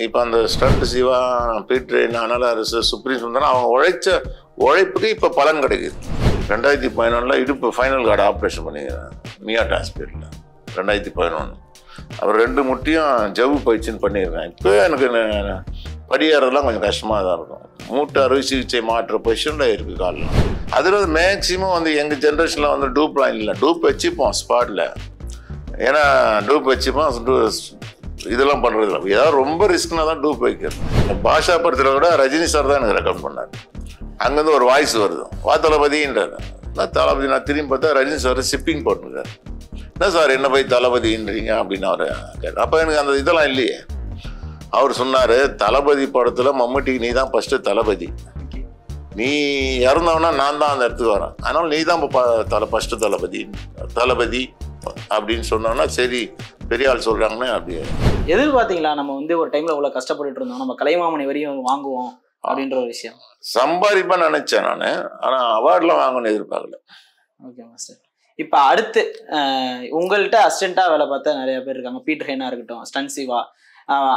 இப்போ அந்த ஸ்டண்ட் சிவா, பீட்ரேன், அனல் அரசு, சுப்ரீம் சுந்தரம் அவங்க உழைச்ச உழைப்புக்கு இப்போ பலன் கிடைக்குது. 2011 இடுப்பு ஃபைனல் கார்டு ஆப்ரேஷன் பண்ணிக்கிறேன் மியாட் ஹாஸ்பிட்டலில் 2011. அவர் 2 முட்டியும் ஜவ்வு பயிற்சின்னு பண்ணியிருக்கேன். இப்போ எனக்கு படியேறதுலாம் கொஞ்சம் கஷ்டமாக தான் இருக்கும். மூட்டை அறுவை சிகிச்சை மாற்ற பொசிஷனில் இருக்குது காலில். அதில் மேக்ஸிமம் வந்து எங்கள் ஜென்ரேஷனில் வந்து டூப்லாம் இல்லை, டூப் வச்சுப்போம் ஸ்பாட்டில். ஏன்னா டூப் வச்சுப்போம், இதெல்லாம் பண்ணுறது இல்லை. ஏதாவது ரொம்ப ரிஸ்க்னா தான் டூப் வைக்கிறது. பாஷா படத்தில் கூட ரஜினி சார் தான் எனக்கு ரெக்கமெண்ட் பண்ணார். அங்கேருந்து ஒரு வாய்ஸ் வருது, வா தளபதின்றார். நான் தளபதி, நான் திரும்பி பார்த்தா ரஜினி சார் ஷிப்பிங் போட்டுருக்காரு. என்ன சார் என்ன போய் தளபதின்றீங்க அப்படின்னு அவர் கேட்டார். அப்போ எனக்கு அந்த இதெல்லாம் இல்லையே. அவர் சொன்னார், தளபதி படத்தில் மம்முட்டிக்கு நீ தான் ஃபஸ்ட்டு தளபதி, நீ இறந்தவனா நான் தான் அந்த இடத்துக்கு வரேன், அதனால் நீ தான் இப்போ ஃபஸ்ட்டு தளபதி அப்படின்னு சொன்னோன்னா சரி பெரிய ஆள் சொல்கிறாங்கன்னு அப்படியே எதிர்பார்த்தீங்களா? நம்ம வந்து ஒரு டைமில் இவ்வளோ கஷ்டப்பட்டுட்டு இருந்தோம், நம்ம கலைமாமணி வரையும் வாங்குவோம் அப்படின்ற ஒரு விஷயம் சம்பாதிப்பேன்னு நினச்சேன் நான். ஆனால் அவார்ட்லாம் வாங்கணும்னு எதிர்பார்க்கல. Okay master. இப்போ அடுத்து உங்கள்கிட்ட அசிஸ்டண்ட்டாக வேலை பார்த்தா நிறைய பேர் இருக்காங்க. பீட்ரேனா இருக்கட்டும், ஸ்டண்ட் சிவா,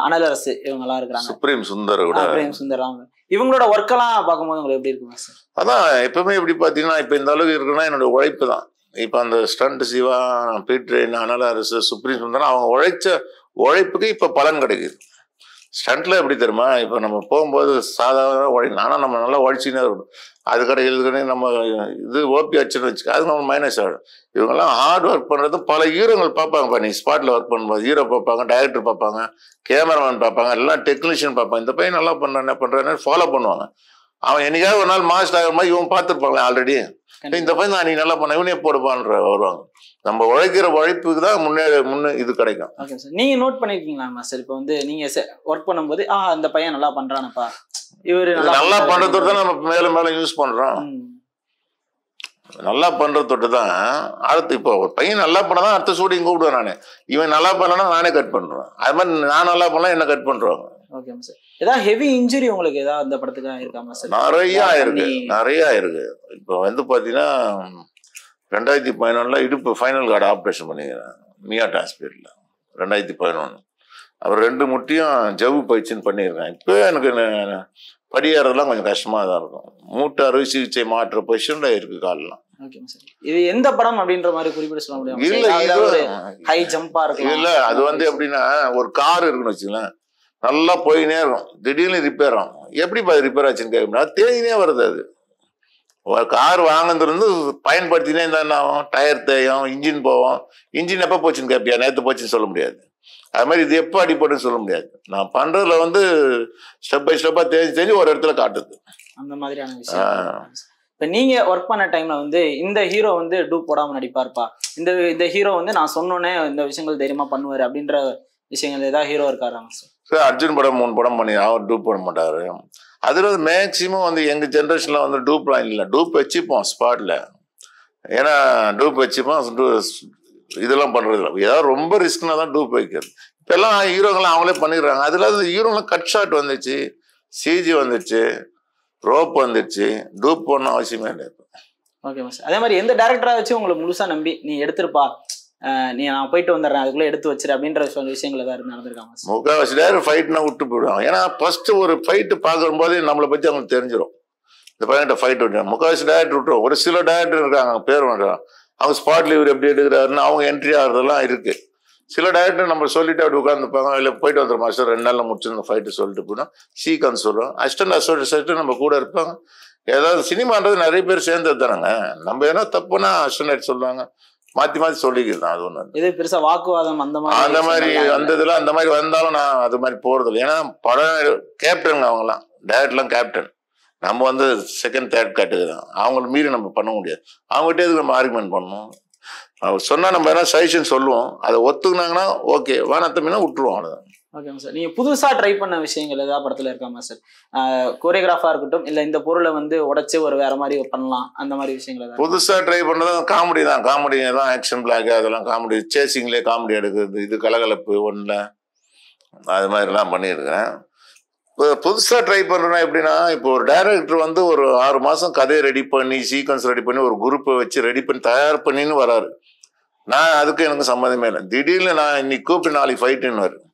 அனல் அரசு, இவங்கெல்லாம் இருக்கிறாங்க. சுப்ரீம் சுந்தர் கூட, சுப்ரீம் சுந்தரம், இவங்களோட ஒர்க்கெல்லாம் பார்க்கும்போது உங்களுக்கு எப்படி இருக்கு மாஸ்டர்? அதான் எப்பவுமே எப்படி பார்த்தீங்கன்னா, இப்போ இந்த அளவுக்கு இருக்குன்னா என்னோட உழைப்பு தான். இப்போ அந்த ஸ்டண்ட் சிவா, பீட்ரேன், அனல் அரசு, சுப்ரீம் சுந்தரம் அவங்க உழைச்ச உழைப்புக்கு இப்போ பலன் கிடைக்குது. ஸ்டண்ட்டில் எப்படி தெரியுமா, இப்போ நம்ம போகும்போது சாதாரண உழைக்கணும், ஆனால் நம்ம நல்லா உழைச்சினே இருக்கணும். அது கிடைக்கிறதுக்குன்னு நம்ம இது ஓபி ஆச்சுன்னு வச்சுக்க, அது நம்ம மைனஸ் ஆகிடும். இவங்கெல்லாம் ஹார்ட் ஒர்க் பண்ணுறது பல ஹீரோங்கள் பார்ப்பாங்கப்பா. நீ ஸ்பாட்டில் ஒர்க் பண்ணும்போது ஹீரோ பார்ப்பாங்க, டைரக்டர் பார்ப்பாங்க, கேமராமேன் பார்ப்பாங்க, எல்லாம் டெக்னீஷியன் பார்ப்பாங்க. இந்த பையன் நல்லா பண்ணுறான், என்ன பண்ணுறான்னு ஃபாலோ பண்ணுவாங்க. அவன் என்னைக்காவது ஒரு நாள் மாஸ்டர் ஆகிற மாதிரி இவன் பார்த்துருப்பாங்களே ஆல்ரெடி. இந்த பையன் தான் நீ நல்லா பண்ண, இவனே போடுப்பான்ற வருவாங்க. நம்ம உழைக்கிற உழைப்புக்கு தான் முன்னே இது கிடைக்கும். Okay sir. நீங்க நோட் பண்ணிருக்கீங்களா மாஸ்டர்? இப்போ வந்து நீங்க ஒர்க் பண்ணும்போது அந்த பையன் நல்லா பண்றானப்பா, இவரு நல்லா பண்றதோட தான் நம்ம மேல யூஸ் பண்றோம். நல்லா பண்றதோட தான் அடுத்து இப்போ ஒரு பையன் நல்லா பண்ணதான் அடுத்த ஷூட்டிங் கூப்பிடுவேன் நானு. இவன் நல்லா பண்ணனா நானே கட் பண்றேன். அது மாதிரி நான் நல்லா பண்ணா என்ன கட் பண்றாங்க. Okay sir. ஏதாவது ஹெவி இன்ஜுரி உங்களுக்கு ஏதாவது அந்த படத்துக்கு இருக்காமா சார்? நிறைய இருக்கு. இப்போ வந்து பாத்தீங்கன்னா 2011 இடுப்பு ஃபைனல் கார்டு ஆப்ரேஷன் பண்ணிக்கிறேன் மியாட் ஹாஸ்பிட்டலில் 2011. அவர் 2 முட்டியும் ஜவ்வு பயிற்சின்னு பண்ணியிருக்கேன். இப்போ எனக்கு படியேறதுலாம் கொஞ்சம் கஷ்டமாக தான் இருக்கும். மூட்டை அறுவை சிகிச்சை மாற்ற பொசிஷனில் இருக்கு காலெலாம். இது எந்த படம் அப்படின்ற மாதிரி குறிப்பிட்டு சொல்ல முடியும்? ஹை ஜம்பா இருக்கு. இல்லை, அது வந்து எப்படின்னா ஒரு கார் இருக்குன்னு வச்சுங்களேன், நல்லா போயினே இருக்கும், திடீர்னு ரிப்பேர் ஆகும். எப்படிப்பா ரிப்பேர் ஆச்சுன்னு கேட்குறா, தேங்கினே வருது. அது ஒரு கார் வாங்கினதுலேருந்து பயன்படுத்தினே இருந்தால் என்ன ஆகும், டயர் தேயும், இன்ஜின் போவோம். இன்ஜின் எப்போ போச்சுன்னு கேட்பியா, நேற்று போச்சுன்னு சொல்ல முடியாது. அது மாதிரி இது எப்போ அடிப்பட்டுன்னு சொல்ல முடியாது. நான் பண்ணுறதுல வந்து ஸ்டெப் பை ஸ்டெப்பாக தேஞ்சு ஒரு இடத்துல காட்டுது. அந்த மாதிரியான விஷயம். இப்போ நீங்கள் ஒர்க் பண்ண டைமில் வந்து இந்த ஹீரோ வந்து டூப் போடாமல் நடிப்பார்ப்பா, இந்த ஹீரோ வந்து நான் சொன்னோன்னே இந்த விஷயங்கள் தைரியமாக பண்ணுவார் அப்படின்ற விஷயங்கள் ஏதாவது ஹீரோ இருக்காராங்க சார்? அர்ஜுன் படம் 3 படம் பண்ணி அவர் டூப் போட மாட்டார். அதில் வந்து மேக்ஸிமம் வந்து எங்கள் ஜென்ரேஷனில் வந்து டூப்லாம் இல்லை, டூப் வச்சுப்போம் ஸ்பாட்டில். ஏன்னா டூப் வச்சுப்போம், இதெல்லாம் பண்ணுறது இல்லை. ஏதாவது ரொம்ப ரிஸ்க்னா தான் டூப் வைக்கிறது. இப்போ எல்லாம் ஹீரோங்கெல்லாம் அவங்களே பண்ணிடுறாங்க. அதில் வந்து ஹீரோங்கெல்லாம் கட் ஷாட் வந்துச்சு, சிஜி வந்துச்சு, ரோப் வந்துச்சு, டூப் போடணும் அவசியமே இல்லை. Okay sir. அதே மாதிரி எந்த டேரக்டராக வச்சு உங்களை முழுசாக நம்பி நீ எடுத்துருப்பா, நான் போயிட்டு வந்துடுறேன் அதுக்குள்ளே எடுத்து வச்சிரு அப்படின்ற விஷயங்கள் ஏதாவது நடந்திருக்காங்க? முக்கால்வாசி டேரக்டர் ஃபைட்னா விட்டு போயிடுவாங்க. ஏன்னா ஃபர்ஸ்ட் ஒரு ஃபைட்டு பார்க்கும்போது நம்மளை பற்றி அவங்களுக்கு தெரிஞ்சிடும். இந்த பையன்கிட்ட ஃபைட் விட்டு முக்கால்வாசி டேரக்டர் விட்டுருவோம். ஒரு சில டேரக்டர் இருக்காங்க, பேர் பண்ணுறாங்க, அவங்க ஸ்பாட்ல இவர் எப்படி எடுக்கிறாருன்னு அவங்க என்ட்ரி ஆகிறதெல்லாம் இருக்குது. சில டேரக்டர் நம்ம சொல்லிட்டு அப்படி உட்காந்துருப்பாங்க, இல்லை போயிட்டு வந்துடும் மாஸ்டர் 2 நாளில் முடிச்சிருந்த ஃபைட்டு சொல்லிட்டு போனால் சீக்கிரம் சொல்லுவோம். அசிஸ்டன்ட் நம்ம கூட இருப்பாங்க. ஏதாவது சினிமான்றது நிறைய பேர் சேர்ந்தது தானேங்க. நம்ம ஏன்னா தப்புனா அசிஸ்டன்ட் சொல்லுவாங்க, மாற்றி சொல்லிக்கிறது. அது ஒன்று. இது பெருசாக வாக்குவாதம் அந்த மாதிரி வந்ததுல அந்த மாதிரி வந்தாலும் நான் அது மாதிரி போகிறதில்ல. ஏன்னா படம் கேப்டனுங்க அவங்களாம், டேரக்டர்லாம் கேப்டன். நம்ம வந்து செகண்ட் தேர்ட் கேட்டுக்கிறோம். அவங்கள மீறி நம்ம பண்ண முடியாது. அவங்ககிட்ட எதுக்கு நம்ம ஆர்குமெண்ட் பண்ணணும்? அவர் சொன்னால் நம்ம என்ன சஜஷன் சொல்லுவோம், அதை ஒத்துக்குனாங்கன்னா ஓகே, வேணாத்தமினா விட்டுருவோம், அவ்வளோதான். Okay sir. நீங்கள் புதுசாக ட்ரை பண்ண விஷயங்கள் ஏதாவது படத்தில் இருக்காமா சார்? கோரியோகிராஃபாக இருக்கட்டும், இல்லை இந்த பொருளை வந்து உடைச்சி ஒரு வேற மாதிரி பண்ணலாம், அந்த மாதிரி விஷயங்கள் ஏதாவது புதுசாக ட்ரை பண்ணது காமெடி தான். காமெடி தான், ஆக்ஷன் பிளாக், அதெல்லாம் காமெடி, சேசிங்லேயே காமெடி எடுக்கிறது, இது கலகலப்பு ஒன்றில் அது மாதிரிலாம் பண்ணியிருக்கிறேன். இப்போ புதுசாக ட்ரை பண்ணுறேன்னா எப்படின்னா, இப்போ ஒரு டைரக்டர் வந்து ஒரு 6 மாதம் கதையை ரெடி பண்ணி, சீக்வன்ஸ் ரெடி பண்ணி, ஒரு குரூப்பை வச்சு ரெடி பண்ணி தயார் பண்ணின்னு வராரு. நான் அதுக்கு எனக்கு சம்மந்தமே இல்லை. திடீர்னு நான் இன்னைக்கு கூப்பிட்டு நாளைக்கு ஃபைட்டுன்னு வரும்.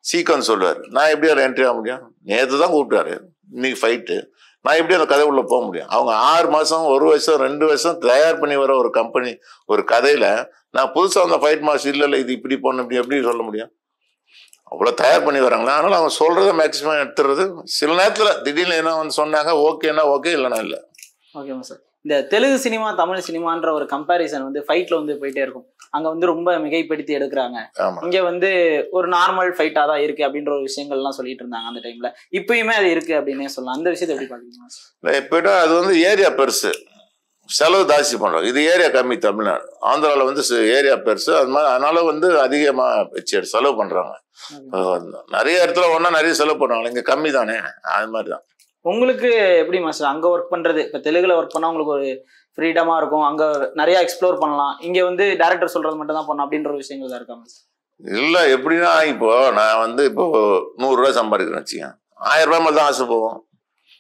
சீக்வன்ஸ் சொல்லுவார். நான் எப்படி அதில் என்ட்ரி ஆக முடியும்? நேற்று தான் கூப்பிட்டாரு, இன்னைக்கு ஃபைட்டு, நான் எப்படி அந்த கதை உள்ள போக முடியும்? அவங்க 6 மாதம் 1 வருஷம் 2 வருஷம் தயார் பண்ணி வர ஒரு கம்பெனி ஒரு கதையில நான் புதுசாக அந்த ஃபைட் மாஸ்டர் இல்லை இது இப்படி போன இப்படி எப்படி சொல்ல முடியும்? அவ்வளோ தயார் பண்ணி வராங்களா? அதனால அவங்க சொல்றத மேக்சிமம் எடுத்துறது. சில நேரத்தில் திடீர்னு என்ன வந்து சொன்னாங்க, ஓகேன்னா ஓகே, இல்லைன்னா இல்லை. ஓகேவா சார்? இந்த தெலுங்கு சினிமா தமிழ் சினிமான்ற ஒரு கம்பேரிசன் வந்து ஃபைட்ல வந்து போயிட்டே இருக்கும். அங்க வந்து ரொம்ப மிகைப்படுத்தி எடுக்கிறாங்க, இங்க வந்து ஒரு நார்மல் ஃபைட்டா தான் இருக்கு அப்படின்ற ஒரு விஷயங்கள்லாம் சொல்லிட்டு இருந்தாங்க அந்த டைம்ல. இப்பயுமே அது இருக்கு அப்படின்னே சொல்லலாம். அந்த விஷயத்தை எப்படி பாக்குறீங்க? எப்படின்னா அது வந்து ஏரியா பெருசு, செலவு ஜாஸ்தி பண்றோம். இது ஏரியா கம்மி தமிழ்நாடு. ஆந்திராவில் வந்து ஏரியா பெருசு, அது மாதிரி அதனால வந்து அதிகமாக வச்சு செலவு பண்றாங்க. நிறைய இடத்துல ஒன்னா நிறைய செலவு பண்ணுவாங்க, இங்க கம்மி தானே, அது மாதிரி தான். உங்களுக்கு எப்படி மாஸ்டர் அங்க ஒர்க் பண்றது? இப்ப தெலுங்குல ஒர்க் பண்ணா உங்களுக்கு ஒரு ஃப்ரீடமா இருக்கும், அங்க நிறைய எக்ஸ்ப்ளோர் பண்ணலாம். இங்க வந்து டைரக்டர் சொல்றது மட்டும் தான் பண்ணணும் அப்படின்ற ஒரு விஷயங்கள் தான் இருக்காங்க. இல்ல எப்படின்னா, இப்போ நான் வந்து இப்போ 100 ரூபாய் சம்பாதிக்கிறேன் வச்சுக்கேன், 1000 ரூபாய் மேலே தான் ஆசை போவோம்.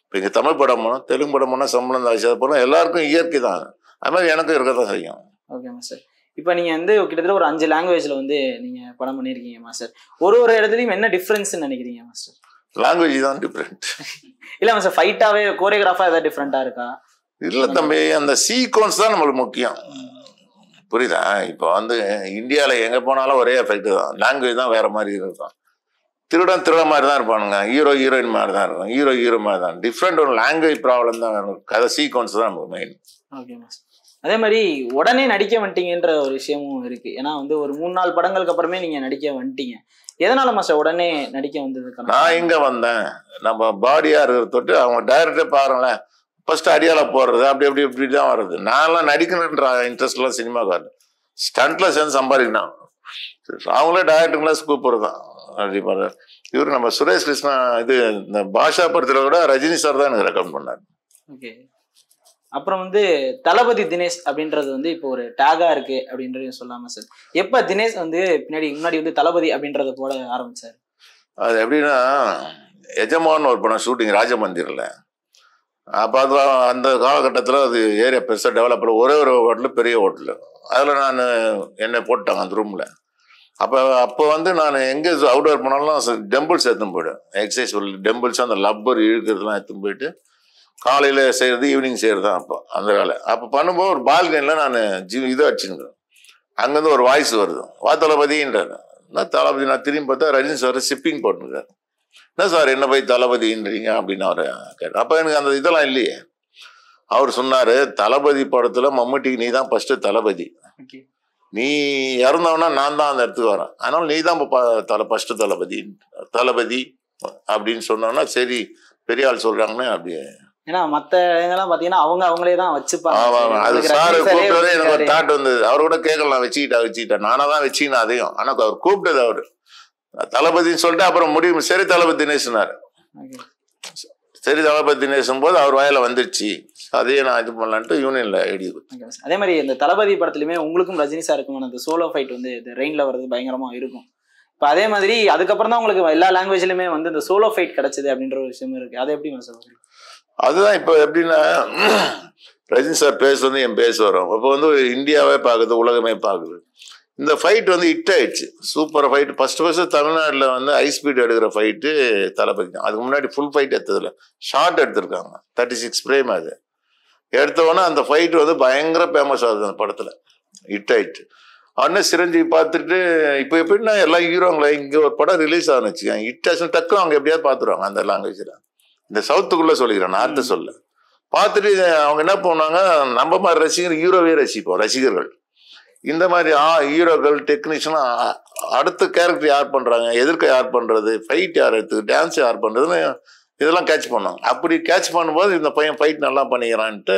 இப்போ இங்கே தமிழ் படம் போனோம், தெலுங்கு படம் போனால் சம்பளம் தான் ஆசை போனோம். எல்லாருக்கும் இயற்கை தான், அது மாதிரி எனக்கும் இருக்க தான் செய்யும். Okay master. இப்போ நீங்க வந்து கிட்டத்தட்ட ஒரு 5 லாங்குவேஜ்ல வந்து நீங்க படம் பண்ணியிருக்கீங்க மாஸ்டர். ஒரு இடத்துலையும் என்ன டிஃப்ரென்ஸ் நினைக்கிறீங்க மாஸ்டர்? லாங்குவேஜ் தான் டிஃப்ரெண்ட். இல்ல மாஸ்டர், ஃபைட்டாவே கோரியோகிராஃபா ஏதாவது டிஃப்ரெண்டா இருக்கா? இல்ல தம்பி, அந்த சீக்வன்ஸ் தான் நம்மளுக்கு முக்கியம், புரியுதா? இப்போ வந்து இந்தியாவில் எங்கே போனாலும் ஒரே எஃபெக்ட் தான், லாங்குவேஜ் தான் வேற மாதிரி இருக்கும். திருட மாதிரி தான் இருப்பானுங்க, ஹீரோயின் மாதிரி தான் இருக்கும், ஹீரோ மாதிரி தான். டிஃப்ரெண்ட் ஒரு லாங்குவேஜ் ப்ராப்ளம் தான் வேணும், கதை சீக்வன்ஸ் தான் நமக்கு மெயின். Okay master. அதே மாதிரி உடனே நடிக்க வந்துட்டீங்கன்ற ஒரு விஷயமும் இருக்கு. ஏன்னா வந்து ஒரு 3-4 படங்களுக்கு அப்புறமே நீங்க நடிக்க வந்துட்டீங்க. எதனால மாஸ்டர் உடனே நடிக்க வந்ததுக்கு? நான் இங்க வந்தேன், நம்ம பாடியா இருக்கிற தொட்டு அவங்க டைரக்டே பாருங்களேன், ஃபர்ஸ்ட் அடியால போடுறது அப்படி அப்படி இப்படி தான் வருது. நான்லாம் நடிக்கணுன்ற இன்ட்ரெஸ்ட்லாம் சினிமாவுக்கு வருது, ஸ்டண்ட்ல சேர்ந்து சம்பாதிக்கணும். அவங்களே டைரக்டர்லாம் கூப்பிடுறது தான் அப்படி பாரு. இவரு நம்ம சுரேஷ் கிருஷ்ணா இது இந்த பாஷா படத்துல கூட ரஜினி சார் தான் எனக்கு ரெக்கமெண்ட் பண்ணாரு. ஓகே. அப்புறம் வந்து தளபதி தினேஷ் அப்படின்றது வந்து இப்போ ஒரு டேகா இருக்கு அப்படின்றது சொல்லாம சார், எப்ப தினேஷ் வந்து முன்னாடி வந்து தளபதி அப்படின்றத போட ஆரம்பிச்சாரு? அது எப்படின்னா, எஜமான் ஒரு படம் ஷூட்டிங் ராஜமந்திரில். அப்போ அது அந்த காலகட்டத்தில் அது ஏரியா பெருசாக டெவலப் பண்ண, ஒரே ஒரு ஹோட்டலு பெரிய ஹோட்டலு, அதில் நான் என்னை போட்டாங்க அந்த ரூமில். அப்போ வந்து நான் எங்கே அவுட்டோர் போனாலும் டெம்பிள்ஸ் எடுத்துன்னு போய்டும், எக்ஸசைஸ் டெம்பிள்ஸ் அந்த லப்பர் இழுக்கிறதுலாம் எடுத்துன்னு போயிட்டு காலையில் செய்கிறது ஈவினிங் செய்கிறது தான் அப்போ அந்த வேலை. அப்போ பண்ணும்போது ஒரு பால்கனியில் நான் இதை அடிச்சுருக்கிறேன். அங்கேருந்து ஒரு வாய்ஸ் வருது, வா தளபதின்றார். நான் தளபதி, நான் திரும்பி பார்த்தா ரஜினி சார் ஷிப்பிங் போட்டுருக்காரு. என்ன சார் என்ன போய் தளபதின்றீங்க அப்படின்னு அவர் கேட்டார். அப்போ எனக்கு அந்த இதெல்லாம் இல்லையே. அவர் சொன்னார், தளபதி படத்தில் மம்முட்டிக்கு நீ தான் ஃபஸ்ட்டு தளபதி, நீ இறந்தவனா நான் தான் அந்த இடத்துக்கு வரேன், அதனால நீ தான் ஃபஸ்ட்டு தளபதி அப்படின்னு சொன்னோன்னா சரி பெரிய ஆள் சொல்கிறாங்கன்னு அப்படியே. ஏன்னா மற்ற இதெல்லாம் பார்த்தீங்கன்னா அவங்களே தான் வச்சுப்பாங்க. அது சார் கூப்பிட்டதே எனக்கு ஒரு தாட் வந்தது. அவர் கூட கேட்கலாம், வச்சுக்கிட்டேன் நானாக தான் வச்சுக்கினேன் அதையும். ஆனால் அவர் கூப்பிட்டது அவர் தளபதினு சொல்லிட்டு அப்புறம் முடியும் சரி தளபதி தினேஷ்னாரு. சரி தளபதி தினேஷும் போது அவர் வாயில வந்துருச்சு, அதையே நான் இது பண்ணலான்ட்டு யூனியன்ல எழுதி. அதே மாதிரி இந்த தளபதி படத்துலையுமே உங்களுக்கும் ரஜினி சாருக்கும் அந்த சோலோ ஃபைட் வந்து ரெயின்ல வர்றது பயங்கரமா இருக்கும். இப்போ அதே மாதிரி அதுக்கப்புறம் தான் உங்களுக்கு எல்லா லாங்குவேஜ்லயுமே வந்து இந்த சோலோ ஃபைட் கிடைச்சது அப்படின்ற ஒரு விஷயம் இருக்கு. அதை எப்படி சொல்லுங்க? அதுதான் இப்போ எப்படின்னா, ரஜினி சார் பேச வந்து என் பேச வரும். இப்போ வந்து இந்தியாவே பார்க்குது, உலகமே பார்க்குது. இந்த ஃபைட் வந்து ஹிட் ஆயிடுச்சு, சூப்பர் ஃபைட். ஃபர்ஸ்ட் தமிழ்நாட்டில் வந்து ஹை ஸ்பீட் எடுக்கிற ஃபைட்டு தளபதி தான். அதுக்கு முன்னாடி ஃபுல் ஃபைட் எடுத்ததில்ல, ஷார்ட் எடுத்திருக்காங்க, 36 ஃப்ரேம். அது எடுத்தவொன்னே அந்த ஃபைட் வந்து பயங்கர ஃபேமஸ் ஆகுது அந்த படத்தில், ஹிட் ஆயிடுச்சு. உடனே சிரஞ்சீவி பார்த்துட்டு இப்போ எப்படின்னா எல்லா ஹீரோங்களை இங்கே ஒரு படம் ரிலீஸ் ஆகுனுச்சு, ஹிட் ஆச்சு டக்குன்னு அவங்க எப்படியாவது பார்த்துருவாங்க அந்த லாங்குவேஜில். இந்த சவுத்துக்குள்ளே சொல்லிக்கிறேன், நார்த்து சொல்ல பார்த்துட்டு அவங்க என்ன பண்ணுவாங்க, நம்ம மாதிரி ஹீரோவே ரசிப்போம் ரசிகர்கள். இந்த மாதிரி ஹீரோக்கள் டெக்னீஷியனாக அடுத்த கேரக்டர் யார் பண்ணுறாங்க, எதிர்க்க யார் பண்ணுறது, ஃபைட் யார் எடுத்து, டான்ஸ் யார் பண்ணுறதுன்னு இதெல்லாம் கேட்ச் பண்ணாங்க. அப்படி கேட்ச் பண்ணும்போது இந்த பையன் ஃபைட் நல்லா பண்ணிக்கிறான்ட்டு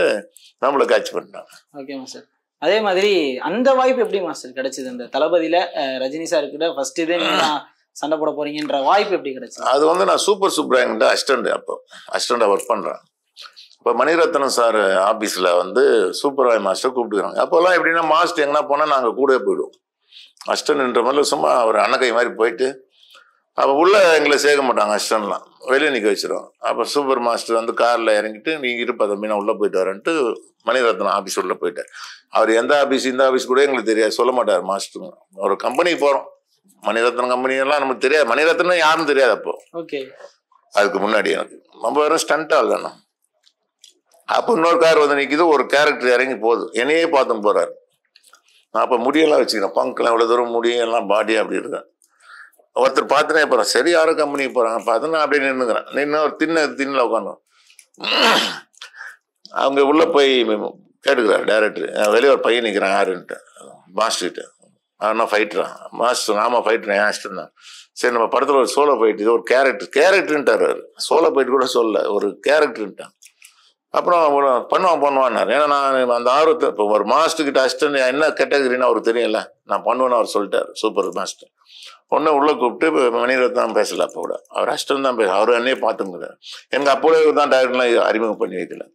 நம்மளை கேட்ச் பண்ணிட்டாங்க. Okay master. அதே மாதிரி அந்த வாய்ப்பு எப்படி மாஸ்டர் கிடைச்சது? அந்த தளபதியில ரஜினி சார் கிட்ட ஃபர்ஸ்ட் இதே சண்டை போட போறீங்கன்ற வாய்ப்பு எப்படி கிடைச்சது? அது வந்து நான் சூப்பர் சுப்ராயன்கிட்ட அசிஸ்டண்டாக ஒர்க் பண்ணுறேன். இப்போ மணிரத்னம் சார் ஆஃபீஸில் வந்து சூப்பர்வாய் மாஸ்டர் கூப்பிட்டுக்கிறாங்க. அப்போல்லாம் எப்படின்னா மாஸ்டர் எங்கன்னா போனால் நாங்கள் கூட போயிடுவோம், அசிஸ்டன்ட்ன்ற மாதிரி சும்மா ஒரு அணக்கை மாதிரி போயிட்டு, அப்போ உள்ளே எங்களை சேர்க்க மாட்டாங்க, அசிஸ்டன்ட்லாம் வெளியே நிற்க வச்சிருவோம். அப்போ சூப்பர் மாஸ்டர் வந்து காரில் இறங்கிட்டு நீங்கள் இருப்பா தம்பி நான் உள்ளே போயிட்டு வரேன்ட்டு மணிரத்னம் ஆஃபீஸ் உள்ளே போயிட்டார். அவர் எந்த ஆஃபீஸ் இந்த ஆஃபீஸ் கூட எங்களுக்கு தெரியாது, சொல்ல மாட்டார் மாஸ்டருங்க. ஒரு கம்பெனிக்கு போகிறோம், மணிரத்னம் கம்பெனி எல்லாம் நமக்கு தெரியாது. மணிரத்னம் யாரும் தெரியாது அப்போ. ஓகே. அதுக்கு முன்னாடி எனக்கு நம்ம வெறும் ஸ்டண்ட் ஆள் தானே. அப்போ இன்னொரு கார் வந்து நிற்கிது, ஒரு கேரக்டர் இறங்கி போகுது, என்னையே பார்த்துன்னு போறாரு. நான் அப்போ முடியெல்லாம் வச்சுக்கிறேன், பங்கெல்லாம் இவ்வளோ தூரம் முடியெல்லாம் பாடி அப்படி இருக்கேன். ஒருத்தர் பார்த்துனே போகிறேன், சரி யாரோ கம்பெனிக்கு போகிறாங்க பார்த்து நான் அப்படியே நின்றுக்கிறேன். நின்று ஒரு திண்ணில் உட்காந்து அவங்க உள்ளே போய் கேட்டுக்கிறார் டேரக்டர், வெளியே ஒரு பையன் நிற்கிறான் யாருன்ட்டு, மாஸ்டர்கிட்ட. அவனா ஃபைட்டரா? மாஸ்டர் ஆமாம் ஃபைட்டர், என் ஆஸ்டர் தான். சரி நம்ம படத்தில் ஒரு சோலோ ஃபைட், இது ஒரு கேரக்டருன்ட்டார். சோலோ ஃபைட் கூட சொல்ல, ஒரு கேரக்டருன்ட்டான். அப்புறம் பண்ணுவான்னார். ஏன்னா நான் அந்த ஆர்வத்தை, இப்போ ஒரு மாஸ்டர்கிட்ட அசிஸ்டன்ட் என்ன கேட்டகரின்னு அவருக்கு தெரியல, நான் பண்ணுவேன்னு அவர் சொல்லிட்டார். Super master. ஒன்று உள்ளே கூப்பிட்டு மணிரத்னம் பேசல, அப்போ கூட அவர் அசிஸ்டன்ட் தான் பேச, அவர் என்னையே பார்த்துங்கிறார். எனக்கு அப்போவே தான் டைரக்டர்லாம் அறிமுகம் பண்ணி வைக்கல.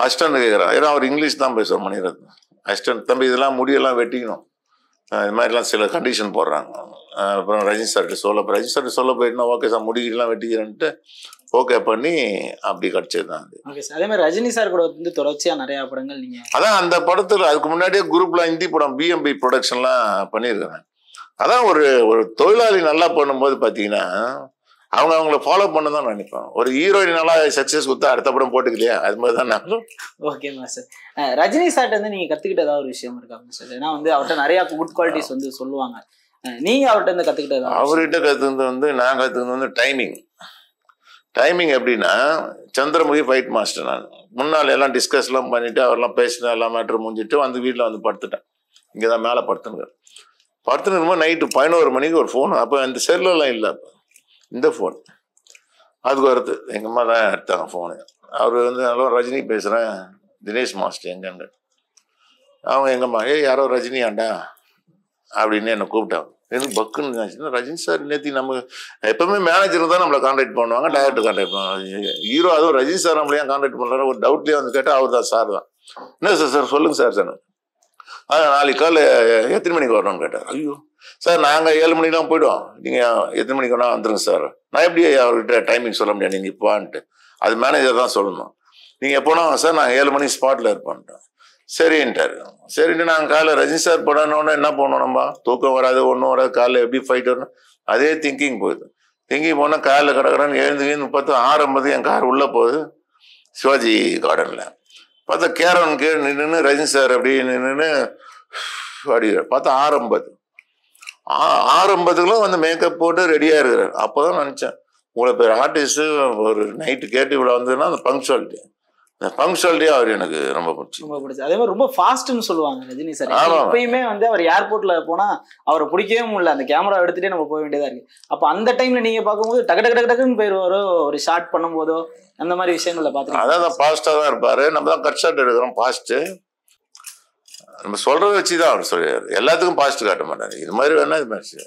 அசிஸ்டன்ட் கேட்குறான், ஏன்னா அவர் இங்கிலீஷ் தான் பேசுவார் மணிரத்னம். அசிஸ்டன்ட் தம்பி இதெல்லாம் முடியெல்லாம் வெட்டிக்கணும், இது மாதிரிலாம் சில கண்டிஷன் போடுறாங்க. அப்புறம் ரஜினி சார்கிட்ட சொல்ல போயிட்டுனா ஓகே சார் முடியெல்லாம் வெட்டிக்கிறேன்ட்டு ஓகே பண்ணி அப்படி கிடச்சது தான் அது. Okay sir. அதே மாதிரி ரஜினி சார் கூட வந்து தொடர்ச்சியாக நிறையா படங்கள் நீங்கள், அதான் அந்த படத்தில் அதுக்கு முன்னாடியே குரூப்லாம் ஹிந்தி படம் பிஎம்பி ப்ரொடக்ஷன்லாம் பண்ணியிருக்கிறேன். அதான் ஒரு தொழிலாளி நல்லா பண்ணும்போது பார்த்தீங்கன்னா அவங்கள ஃபாலோ பண்ண தான் நினைப்பேன். ஒரு ஹீரோயின் நல்லா சக்ஸஸ் கொடுத்தா அடுத்த படம் போட்டுக்கலையா, அது மாதிரி தான் நான். ஓகேம்மா சார். ரஜினி சார்ட்ட வந்து நீங்கள் கற்றுக்கிட்ட ஏதாவது ஒரு விஷயம் இருக்காங்க சார்? ஏன்னா வந்து அவர்கிட்ட நிறையா குட் குவாலிட்டிஸ் வந்து சொல்லுவாங்க, நீங்கள் அவர்கிட்ட இருந்து கற்றுக்கிட்டது? அவர்கிட்ட கற்றுக்கிறது வந்து நான் கற்றுக்கிறது வந்து டைமிங் எப்படின்னா, சந்திரமுகி ஃபைட் மாஸ்டர். நான் முன்னால் எல்லாம் டிஸ்கஸ்லாம் பண்ணிவிட்டு அவரெல்லாம் பேசினா எல்லாம் மேட்ரு முடிஞ்சிட்டு வந்து வீட்டில் வந்து படுத்துட்டேன். இங்கே தான் மேலே படுத்துன்னு நைட்டு 11 மணிக்கு ஒரு ஃபோன். அப்போ அந்த செல்லெல்லாம் இல்லை, அப்போ இந்த ஃபோன் அதுக்கு வருது. எங்கள் அம்மா தான் எடுத்தாங்க ஃபோனு. அவர் வந்து ஹலோ ரஜினி பேசுகிறேன், தினேஷ் மாஸ்டர் எங்கன்னு. அவங்க எங்கம்மா யாரோ ரஜினியாண்டா அப்படின்னு என்னை கூப்பிட்டாங்க. எனக்கு பக்குன்னு நினச்சின்னா ரஜினி சார் நேற்று நம்ம எப்பவுமே மேனேஜர் தான் நம்மளை கான்டாக்ட் பண்ணுவாங்க, டைரக்டர் கான்டாக்ட் பண்ணுவாங்க. ஹீரோ அதுவும் ரஜினி சார் நம்மளையும் கான்டாக்ட் பண்ணுறாரு. ஒரு டவுட்லேயே வந்து கேட்டால் அவர் தான் சார் தான். என்ன சார் சொல்லுங்கள் சார் சொன்னேன். நாளைக்கு காலை எத்தனை மணிக்கு வரணும்னு கேட்டார். ஐயோ சார் நாங்கள் 7 மணிக்கெலாம் போய்டுவோம், நீங்கள் எத்தனை மணிக்கு வேணா வந்துடுங்க சார். நான் எப்படி அவர்கிட்ட டைமிங் சொல்ல முடியாது, நீங்கள் இப்போன்ட்டு அது மேனேஜர் தான் சொல்லணும். நீங்கள் எப்போனா சார் நான் 7 மணிக்கு ஸ்பாட்டில் இருப்பேன்ட்டேன். சரின்ட்டார். சரின்ட்டு நாங்கள் காலையில் ரஜினி சார் படனோடனே என்ன பண்ணோம், நம்ம தூக்கம் வராது ஒன்றும் வராது, காலையில் எப்படி ஃபைட் வரணும் அதே திங்கிங் போகுது. திங்கிங் போனால் காலையில் கிடக்குறேன்னு எழுந்து பார்த்தா 6:50 என் கார் உள்ளே போகுது சிவாஜி கார்டனில். பார்த்தா கேரவன் கீழே நின்று ரஜினி சார் அப்படி நின்று அப்படி பார்த்தா 6:50 வந்து மேக்கப் போட்டு ரெடியாக இருக்கிறார். அப்போ தான் நினச்சேன், இவ்வளோ பேர் ஆர்டிஸ்ட்டு ஒரு நைட்டு கேட்டு இவ்வளோ வந்ததுன்னா அந்த பங்க்சுவாலிட்டி அவர் எனக்கு ரொம்ப பிடிச்சி. அதே மாதிரி ரொம்ப ஃபாஸ்ட்னு சொல்லுவாங்க ரஜினி சார். எப்பயுமே வந்து அவர் ஏர்போர்ட்ல போனா அவரை பிடிக்கவே முடியல, அந்த கேமரா எடுத்துட்டே நம்ம போக வேண்டியதா இருக்கு. அப்போ அந்த டைம்ல நீங்க பார்க்கும்போது டக்குன்னு போயிருவாரோ, ஒரு ஷார்ட் பண்ணும்போதோ அந்த மாதிரி விஷயங்கள்ல பார்த்துருக்கோம். அதான் ஃபாஸ்டா தான் இருப்பாரு. நம்ம தான் கட் ஷாட் எடுக்கிறோம் ஃபாஸ்ட்டு. நம்ம சொல்றதை வச்சுதான் அவர் சொல்லுவார், எல்லாத்துக்கும் ஃபாஸ்ட் காட்ட மாட்டாரு. இது மாதிரி வேணா இது மாதிரி